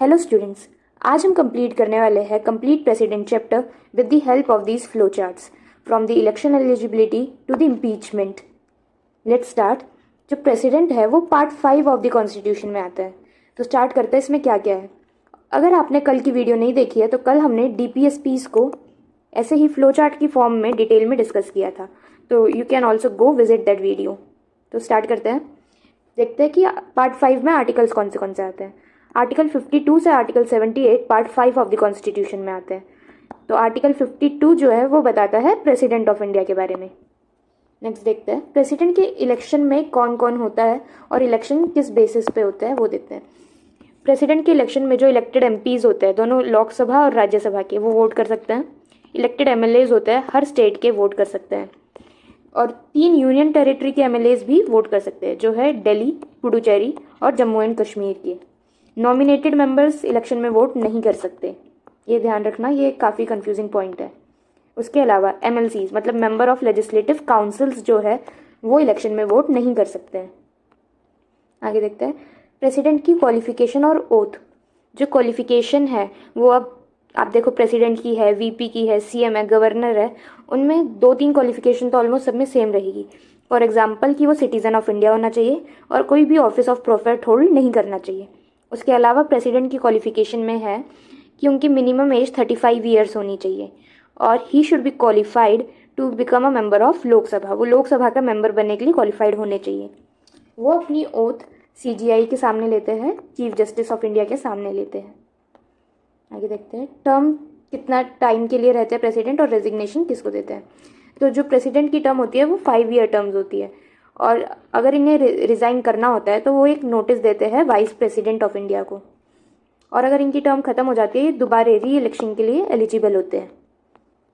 Hello students, आज हम complete करने वाले हैं complete president chapter with the help of these flow charts from the election eligibility to the impeachment. Let's start. जो president है वो पार्ट 5 ऑफ द कॉन्स्टिट्यूशन में आता है। तो स्टार्ट करते हैं इसमें क्या क्या है। अगर आपने कल की वीडियो नहीं देखी है तो कल हमने DPSPs को ऐसे ही फ्लो चार्ट की फॉर्म में डिटेल में डिस्कस किया था, तो you can also go visit that video. तो स्टार्ट करते हैं, देखते हैं कि पार्ट 5 में आर्टिकल्स कौन से आते हैं। आर्टिकल 52 से article 78 part 5 of the constitution में आते हैं। तो आर्टिकल 52 जो है वो बताता है प्रेसिडेंट ऑफ इंडिया के बारे में। नेक्स्ट देखते हैं प्रेसिडेंट के इलेक्शन में कौन कौन होता है और इलेक्शन किस बेसिस पे होता है वो देखते हैं। प्रेसिडेंट के इलेक्शन में जो इलेक्टेड MPs होते हैं, दोनों लोकसभा और राज्यसभा के, वो वोट कर सकते हैं। इलेक्टेड MLAs होते हैं, हर स्टेट के वोट कर सकते हैं। और 3 यूनियन टेरिटरी के MLAs भी वोट कर सकते हैं, जो है दिल्ली, पुडुचेरी और जम्मू एंड कश्मीर के। नॉमिनेटेड मेंबर्स इलेक्शन में वोट नहीं कर सकते, ये ध्यान रखना, ये काफ़ी कंफ्यूजिंग पॉइंट है। उसके अलावा MLCs मतलब मेंबर ऑफ लेजिस्लेटिव काउंसिल्स जो है वो इलेक्शन में वोट नहीं कर सकते हैं। आगे देखते हैं प्रेसिडेंट की क्वालिफिकेशन और ओथ। जो क्वालिफिकेशन है वो अब आप देखो, प्रेसिडेंट की है, VP की है, CM है, गवर्नर है, उनमें 2-3 क्वालिफिकेशन तो ऑलमोस्ट सब में सेम रहेगी। फॉर एग्जाम्पल कि वो सिटीजन ऑफ इंडिया होना चाहिए और कोई भी ऑफिस ऑफ प्रोफेट होल्ड नहीं करना चाहिए। उसके अलावा प्रेसिडेंट की क्वालिफिकेशन में है कि उनकी मिनिमम एज 35 ईयर्स होनी चाहिए और he should be qualified to become a member of Lok Sabha. वो लोकसभा का मेंबर बनने के लिए क्वालिफाइड होने चाहिए। वो अपनी ओथ CGI के सामने लेते हैं, चीफ जस्टिस ऑफ इंडिया के सामने लेते हैं। आगे देखते हैं टर्म कितना टाइम के लिए रहते हैं प्रेसिडेंट और रेजिग्नेशन किसको देते हैं। तो जो प्रेसिडेंट की टर्म होती है वो 5 ईयर टर्म्स होती है और अगर इन्हें रिज़ाइन करना होता है तो वो एक नोटिस देते हैं वाइस प्रेसिडेंट ऑफ इंडिया को, और अगर इनकी टर्म खत्म हो जाती है ये दोबारा री इलेक्शन के लिए एलिजिबल होते हैं।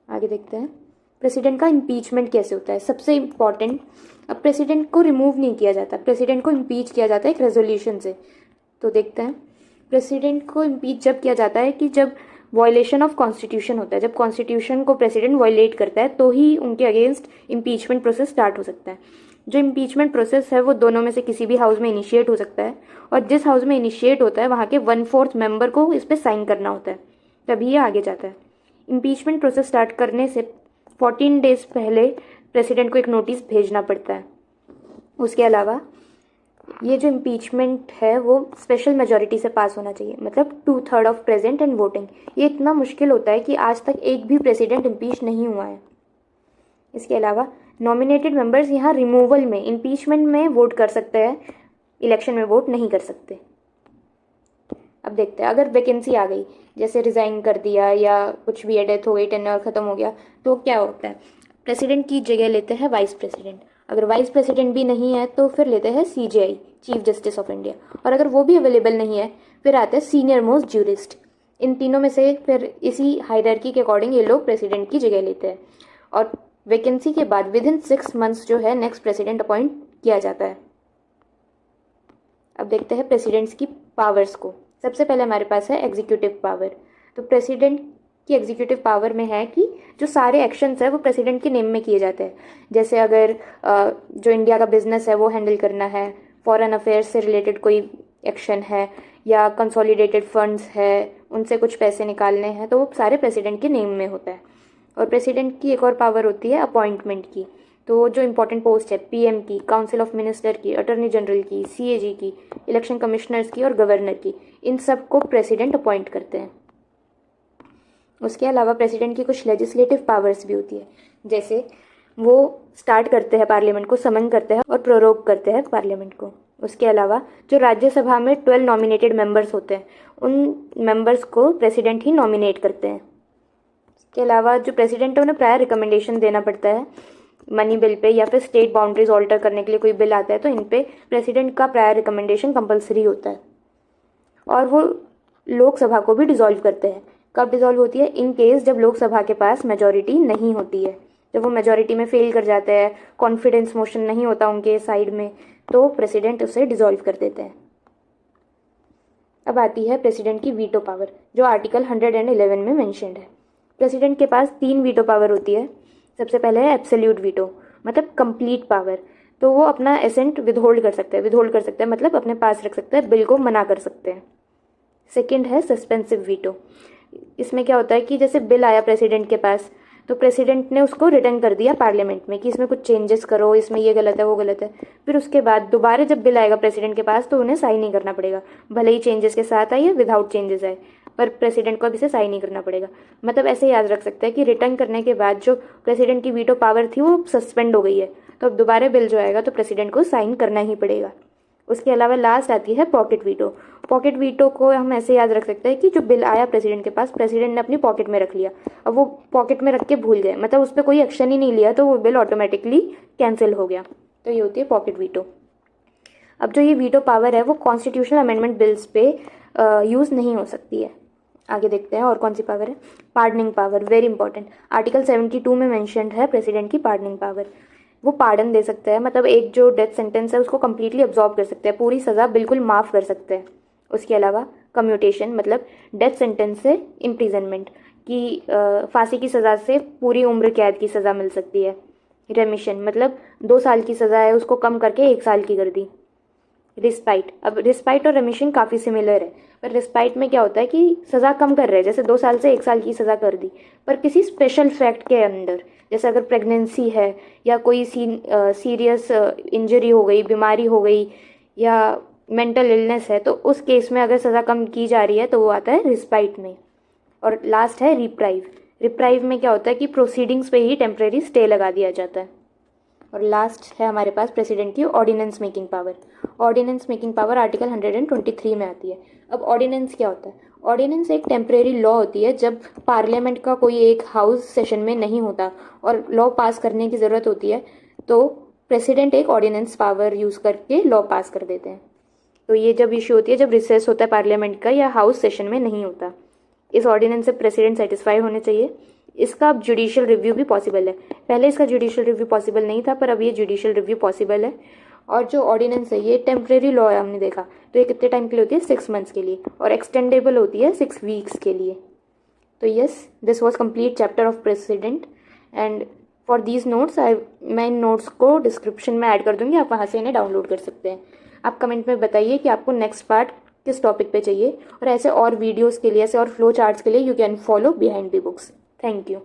आगे देखते हैं प्रेसिडेंट का इम्पीचमेंट कैसे होता है। सबसे इम्पॉर्टेंट, अब प्रेसिडेंट को रिमूव नहीं किया जाता, प्रेसिडेंट को इम्पीच किया जाता है एक रेजोल्यूशन से। तो देखते हैं प्रेसिडेंट को इम्पीच जब किया जाता है कि जब वायलेशन ऑफ कॉन्स्टिट्यूशन होता है, जब कॉन्स्टिट्यूशन को प्रेसिडेंट वायलेट करता है तो ही उनके अगेंस्ट इम्पीचमेंट प्रोसेस स्टार्ट हो सकता है। जो इम्पीचमेंट प्रोसेस है वो दोनों में से किसी भी हाउस में इनिशिएट हो सकता है और जिस हाउस में इनिशिएट होता है वहाँ के 1/4 मेंबर को इस पर साइन करना होता है, तभी ये आगे जाता है। इम्पीचमेंट प्रोसेस स्टार्ट करने से 14 डेज पहले प्रेसिडेंट को एक नोटिस भेजना पड़ता है। उसके अलावा ये जो इम्पीचमेंट है वो स्पेशल मेजॉरिटी से पास होना चाहिए, मतलब 2/3 ऑफ प्रेजेंट एंड वोटिंग। ये इतना मुश्किल होता है कि आज तक एक भी प्रेसिडेंट इम्पीच नहीं हुआ है। इसके अलावा नॉमिनेटेड मेंबर्स यहाँ रिमूवल में, इम्पीचमेंट में वोट कर सकते हैं, इलेक्शन में वोट नहीं कर सकते। अब देखते हैं अगर वैकेंसी आ गई, जैसे रिज़ाइन कर दिया या कुछ भी, डेथ हो गई, टेन्योर खत्म हो गया, तो क्या होता है, प्रेसिडेंट की जगह लेते हैं वाइस प्रेसिडेंट। अगर वाइस प्रेसिडेंट भी नहीं है तो फिर लेते हैं CJI, chief justice of India, और अगर वो भी अवेलेबल नहीं है फिर आते हैं सीनियर मोस्ट ज्यूरिस्ट। इन तीनों में से फिर इसी हायरार्की के अकॉर्डिंग ये लोग प्रेसिडेंट की जगह लेते हैं और वैकेंसी के बाद विदिन 6 मंथ्स जो है नेक्स्ट प्रेसिडेंट अपॉइंट किया जाता है। अब देखते हैं प्रेसिडेंट्स की पावर्स को। सबसे पहले हमारे पास है एग्जीक्यूटिव पावर। तो प्रेसिडेंट की एग्जीक्यूटिव पावर में है कि जो सारे एक्शंस है वो प्रेसिडेंट के नेम में किए जाते हैं। जैसे अगर जो इंडिया का बिजनेस है वो हैंडल करना है, फॉरेन अफेयर्स से रिलेटेड कोई एक्शन है या कंसोलिडेटेड फंड्स है, उनसे कुछ पैसे निकालने हैं, तो वो सारे प्रेसिडेंट के नेम में होता है। और प्रेसिडेंट की एक और पावर होती है अपॉइंटमेंट की। तो जो इंपॉर्टेंट पोस्ट है PM की, काउंसिल ऑफ मिनिस्टर की, अटॉर्नी जनरल की, CAG की, इलेक्शन कमिश्नर्स की और गवर्नर की, इन सब को प्रेसिडेंट अपॉइंट करते हैं। उसके अलावा प्रेसिडेंट की कुछ लेजिस्लेटिव पावर्स भी होती है, जैसे वो स्टार्ट करते हैं पार्लियामेंट को, समन करते हैं और प्रोरोग करते हैं पार्लियामेंट को। उसके अलावा जो राज्यसभा में 12 नॉमिनेटेड मेंबर्स होते हैं उन मेंबर्स को प्रेसिडेंट ही नॉमिनेट करते हैं। इसके अलावा जो प्रेसिडेंट है उन्हें प्रायर रिकमेंडेशन देना पड़ता है मनी बिल पे, या फिर स्टेट बाउंड्रीज ऑल्टर करने के लिए कोई बिल आता है तो इन पे प्रेसिडेंट का प्रायर रिकमेंडेशन कंपलसरी होता है। और वो लोकसभा को भी डिसॉल्व करते हैं। कब डिसॉल्व होती है, इन केस जब लोकसभा के पास मेजॉरिटी नहीं होती है, जब वो मेजॉरिटी में फेल कर जाते हैं, कॉन्फिडेंस मोशन नहीं होता उनके साइड में, तो प्रेसिडेंट उसे डिसॉल्व कर देते हैं। अब आती है प्रेसिडेंट की वीटो पावर, जो आर्टिकल 111 में मेंशन्ड है। प्रेसिडेंट के पास 3 वीटो पावर होती है। सबसे पहले है एब्सोल्यूट वीटो, मतलब कंप्लीट पावर। तो वो अपना एसेंट विदहोल्ड कर सकते हैं, मतलब अपने पास रख सकते हैं, बिल को मना कर सकते हैं। सेकंड है सस्पेंसिव वीटो। इसमें क्या होता है कि जैसे बिल आया प्रेसिडेंट के पास, तो प्रेसिडेंट ने उसको रिटर्न कर दिया पार्लियामेंट में कि इसमें कुछ चेंजेस करो, इसमें ये गलत है वो गलत है। फिर उसके बाद दोबारा जब बिल आएगा प्रेसिडेंट के पास तो उन्हें साइन नहीं करना पड़ेगा, भले ही चेंजेस के साथ आए या विदाउट चेंजेस आए, पर प्रेसिडेंट को अब इसे साइन नहीं करना पड़ेगा। मतलब ऐसे याद रख सकते हैं कि रिटर्न करने के बाद जो प्रेसिडेंट की वीटो पावर थी वो सस्पेंड हो गई है, तो अब दोबारा बिल जो आएगा तो प्रेसिडेंट को साइन करना ही पड़ेगा। उसके अलावा लास्ट आती है पॉकेट वीटो। पॉकेट वीटो को हम ऐसे याद रख सकते हैं कि जो बिल आया प्रेसिडेंट के पास, प्रेसिडेंट ने अपनी पॉकेट में रख लिया, अब वो पॉकेट में रख के भूल गए, मतलब उस पर कोई एक्शन ही नहीं लिया, तो वो बिल ऑटोमेटिकली कैंसिल हो गया। तो ये होती है पॉकेट वीटो। अब जो ये वीटो पावर है वो कॉन्स्टिट्यूशनल अमेंडमेंट बिल्स पे यूज़ नहीं हो सकती है। आगे देखते हैं और कौन सी पावर है। Pardoning power, very important. Article 72 में मेंशन्ड है प्रेसिडेंट की पार्डनिंग पावर। वो पार्डन दे सकते हैं, मतलब एक जो डेथ सेंटेंस है उसको कम्प्लीटली अब्जॉर्ब कर सकते हैं, पूरी सज़ा बिल्कुल माफ़ कर सकते हैं। उसके अलावा कम्यूटेशन, मतलब डेथ सेंटेंस से इम्प्रिजनमेंट की फांसी की सज़ा से पूरी उम्र कैद की सज़ा मिल सकती है। रेमिशन, मतलब 2 साल की सज़ा है उसको कम करके 1 साल की कर दी। रिस्पाइट, अब रिस्पाइट और रेमिशन काफ़ी सिमिलर है, पर रिस्पाइट में क्या होता है कि सज़ा कम कर रहे हैं, जैसे 2 साल से 1 साल की सज़ा कर दी, पर किसी स्पेशल फैक्ट के अंडर, जैसे अगर प्रेगनेंसी है या कोई सीरियस इंजरी हो गई, बीमारी हो गई या मेंटल इलनेस है, तो उस केस में अगर सज़ा कम की जा रही है तो वो आता है रिस्पाइट में। और लास्ट है रिप्राइव। रिप्राइव में क्या होता है कि प्रोसीडिंग्स पे ही टेम्प्रेरी स्टे लगा दिया जाता है। और लास्ट है हमारे पास प्रेसिडेंट की ordinance making power. Ordinance making power article 123 में आती है। अब ऑर्डिनेंस क्या होता है? ऑर्डिनेंस एक टेम्परेरी लॉ होती है जब पार्लियामेंट का कोई एक हाउस सेशन में नहीं होता और लॉ पास करने की ज़रूरत होती है, तो प्रेसिडेंट एक ऑर्डिनेंस पावर यूज़ करके लॉ पास कर देते हैं। तो ये जब इशू होती है जब रिसेस होता है पार्लियामेंट का या हाउस सेशन में नहीं होता। इस ऑर्डिनेंस से प्रेसिडेंट सेटिस्फाई होने चाहिए। इसका अब जुडिशियल रिव्यू भी पॉसिबल है। पहले इसका जुडिशियल रिव्यू पॉसिबल नहीं था, पर अब ये जुडिशियल रिव्यू पॉसिबल है। और जो ऑर्डिनेंस है ये टेम्प्रेरी लॉ है, हमने देखा, तो ये कितने टाइम के लिए होती है? 6 मंथ्स के लिए, और एक्सटेंडेबल होती है 6 वीक्स के लिए। तो yes, this was complete chapter of president. And for these notes मैं इन नोट्स को डिस्क्रिप्शन में ऐड कर दूंगी, आप वहाँ से इन्हें डाउनलोड कर सकते हैं। आप कमेंट में बताइए कि आपको नेक्स्ट पार्ट किस टॉपिक पे चाहिए, और ऐसे और वीडियोज़ के लिए, ऐसे और फ्लो चार्ट्स के लिए you can follow behind the books. Thank you.